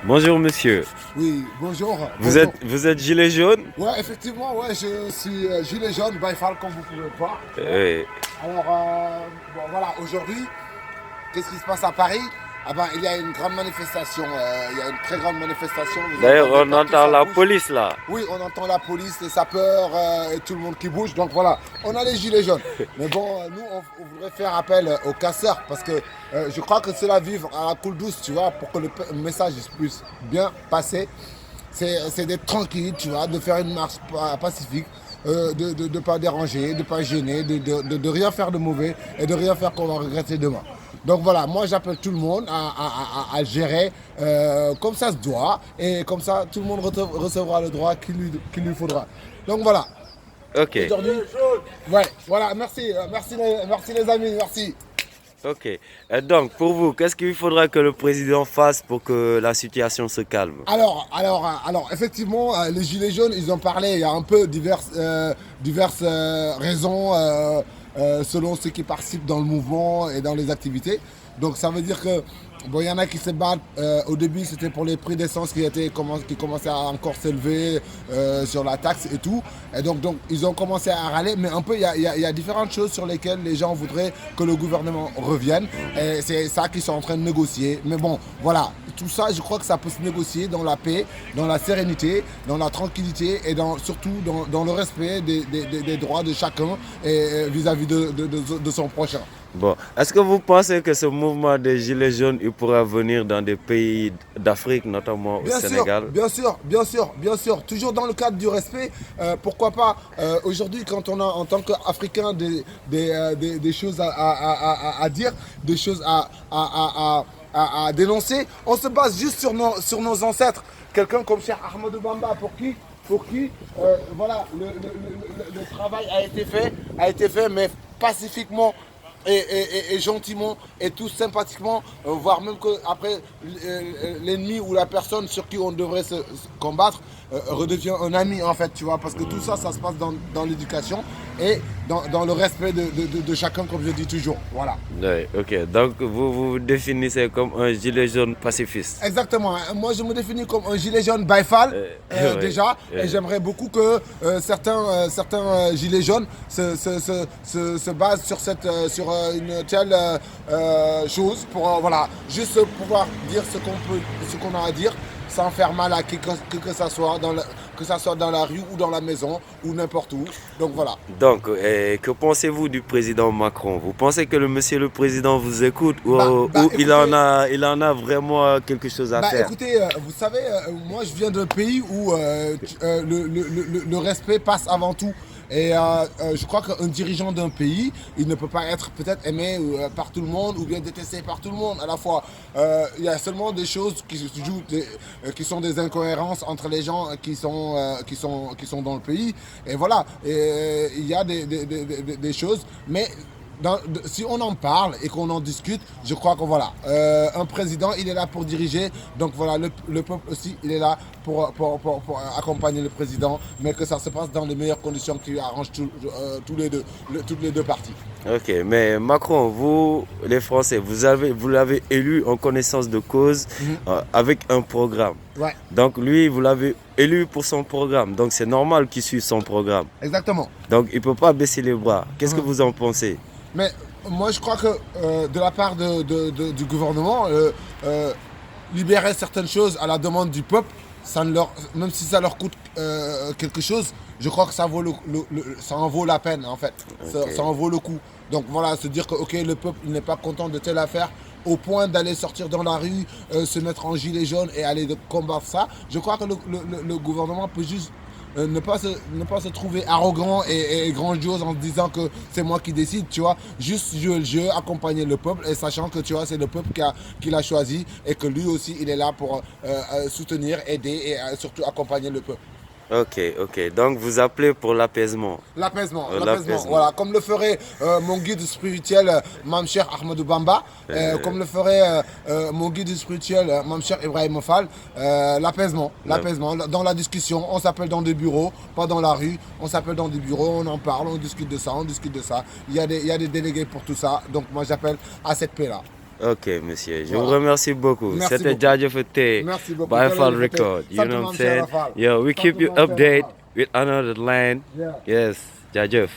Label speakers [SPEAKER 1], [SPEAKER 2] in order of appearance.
[SPEAKER 1] Bonjour monsieur.
[SPEAKER 2] Oui, bonjour.
[SPEAKER 1] Vous
[SPEAKER 2] Bonjour.
[SPEAKER 1] êtes gilet jaune?
[SPEAKER 2] Ouais, effectivement, ouais, je suis gilet jaune, Baïfal, comme vous pouvez le voir. Ouais.
[SPEAKER 1] Oui.
[SPEAKER 2] Alors, bon, voilà, aujourd'hui, qu'est-ce qui se passe à Paris? Ah ben, il y a une grande manifestation, il y a une très grande manifestation. Vous
[SPEAKER 1] D'ailleurs,
[SPEAKER 2] entendez
[SPEAKER 1] on
[SPEAKER 2] partout,
[SPEAKER 1] entend
[SPEAKER 2] ça
[SPEAKER 1] la
[SPEAKER 2] bouge.
[SPEAKER 1] police là.
[SPEAKER 2] Oui, on entend la police, les sapeurs et tout le monde qui bouge. Donc voilà, on a les gilets jaunes. Mais bon, nous, on voudrait faire appel aux casseurs parce que je crois que cela vivre à la coule douce, tu vois, pour que le message puisse bien passer. C'est d'être tranquille, tu vois, de faire une marche pacifique, de ne pas déranger, de ne pas gêner, de rien faire de mauvais et de rien faire qu'on va regretter demain. Donc voilà, moi j'appelle tout le monde à gérer comme ça se doit et comme ça tout le monde recevra le droit qu'il lui faudra. Donc voilà,
[SPEAKER 1] Ok,
[SPEAKER 2] aujourd'hui, ouais, voilà, merci, merci les amis, merci.
[SPEAKER 1] ok. Et donc, pour vous, qu'est-ce qu'il faudra que le président fasse pour que la situation se calme?
[SPEAKER 2] Alors, effectivement, les Gilets jaunes, ils ont parlé, il y a un peu diverses raisons selon ceux qui participent dans le mouvement et dans les activités. Donc ça veut dire que bon, il y en a qui se battent. Au début, c'était pour les prix d'essence qui commençaient à encore s'élever sur la taxe et tout. Et donc, ils ont commencé à râler. Mais un peu, il y a différentes choses sur lesquelles les gens voudraient que le gouvernement revienne. Et c'est ça qu'ils sont en train de négocier. Mais bon, voilà. Tout ça, je crois que ça peut se négocier dans la paix, dans la sérénité, dans la tranquillité et surtout dans le respect des droits de chacun et vis-à-vis de son prochain.
[SPEAKER 1] Bon, est-ce que vous pensez que ce mouvement des gilets jaunes, il pourra venir dans des pays d'Afrique, notamment au
[SPEAKER 2] Bien sûr,
[SPEAKER 1] Sénégal?
[SPEAKER 2] bien sûr, bien sûr, bien sûr. Toujours dans le cadre du respect. Pourquoi pas aujourd'hui, quand on a en tant qu'Africain des choses à dire, des choses à dénoncer, on se base juste sur nos ancêtres. Quelqu'un comme Cheikh Ahmadou Bamba, pour qui voilà, le travail a été fait, mais pacifiquement et gentiment et tout sympathiquement, voire même que après l'ennemi ou la personne sur qui on devrait se combattre redevient un ami en fait, tu vois, parce que tout ça, ça se passe dans l'éducation et dans le respect de chacun, comme je dis toujours. Voilà.
[SPEAKER 1] Oui, ok. Donc, vous vous définissez comme un gilet jaune pacifiste.
[SPEAKER 2] Exactement. Moi, je me définis comme un gilet jaune Baïfal,
[SPEAKER 1] Oui,
[SPEAKER 2] déjà, et
[SPEAKER 1] oui.
[SPEAKER 2] j'aimerais beaucoup que certains gilets jaunes se basent sur une telle chose pour voilà, juste pouvoir dire ce qu'on a à dire sans faire mal à qui que ça soit que ça soit dans la rue ou dans la maison ou n'importe où. Donc voilà.
[SPEAKER 1] Donc, que pensez-vous du président Macron? Vous pensez que le monsieur le président vous écoute ou
[SPEAKER 2] Écoutez,
[SPEAKER 1] il en a vraiment quelque chose à
[SPEAKER 2] bah
[SPEAKER 1] faire?
[SPEAKER 2] écoutez, vous savez, moi je viens d'un pays où le respect passe avant tout. Et je crois qu'un dirigeant d'un pays, il ne peut pas être peut-être aimé par tout le monde ou bien détesté par tout le monde à la fois. Il y a seulement des choses qui se jouent, qui sont des incohérences entre les gens qui sont dans le pays. Et voilà, et, il y a des choses, mais si on en parle et qu'on en discute, je crois que voilà, un président, il est là pour diriger, donc voilà, le peuple aussi, il est là pour accompagner le président, mais que ça se passe dans les meilleures conditions qui arrangent toutes les deux parties.
[SPEAKER 1] Ok, mais Macron, vous, les Français, vous l'avez élu en connaissance de cause avec un programme.
[SPEAKER 2] Ouais,
[SPEAKER 1] Donc lui, vous l'avez élu pour son programme. Donc c'est normal qu'il suive son programme.
[SPEAKER 2] exactement.
[SPEAKER 1] Donc il ne peut pas baisser les bras. Qu'est-ce que vous en pensez?
[SPEAKER 2] Mais moi, je crois que de la part du gouvernement, libérer certaines choses à la demande du peuple, même si ça leur coûte quelque chose, je crois que ça ça en vaut la peine en fait. Ça en vaut le coup. Donc voilà, se dire que ok, le peuple il n'est pas content de telle affaire au point d'aller sortir dans la rue, se mettre en gilet jaune et aller combattre ça. Je crois que le gouvernement peut juste ne pas se trouver arrogant et grandiose en se disant que c'est moi qui décide, tu vois. Juste jouer le jeu, accompagner le peuple et sachant que tu vois, c'est le peuple qui l'a choisi et que lui aussi il est là pour soutenir, aider et surtout accompagner le peuple.
[SPEAKER 1] Ok, ok. Donc vous appelez pour l'apaisement.
[SPEAKER 2] L'apaisement,
[SPEAKER 1] L'apaisement.
[SPEAKER 2] voilà, comme le ferait mon guide spirituel Mamcher Ahmadou Bamba, comme le ferait mon guide spirituel Mamcher Ibrahim Fall, l'apaisement, dans la discussion, on s'appelle dans des bureaux, pas dans la rue, on s'appelle dans des bureaux, on en parle, on discute de ça, il y a des délégués pour tout ça, donc moi j'appelle à cette paix-là.
[SPEAKER 1] Ok, monsieur. Je vous
[SPEAKER 2] Voilà.
[SPEAKER 1] remercie beaucoup.
[SPEAKER 2] Merci
[SPEAKER 1] C'était
[SPEAKER 2] beaucoup.
[SPEAKER 1] Jaajëfate
[SPEAKER 2] Merci beaucoup.
[SPEAKER 1] by Fall
[SPEAKER 2] Jërëjëf
[SPEAKER 1] Record. You
[SPEAKER 2] sant
[SPEAKER 1] know what I'm
[SPEAKER 2] Mame
[SPEAKER 1] saying?
[SPEAKER 2] Cheikh Fall.
[SPEAKER 1] Yo, we
[SPEAKER 2] Sant
[SPEAKER 1] keep you
[SPEAKER 2] Mame Cheikh
[SPEAKER 1] update
[SPEAKER 2] Fall.
[SPEAKER 1] with another line.
[SPEAKER 2] Yeah.
[SPEAKER 1] Yes, jaajëf.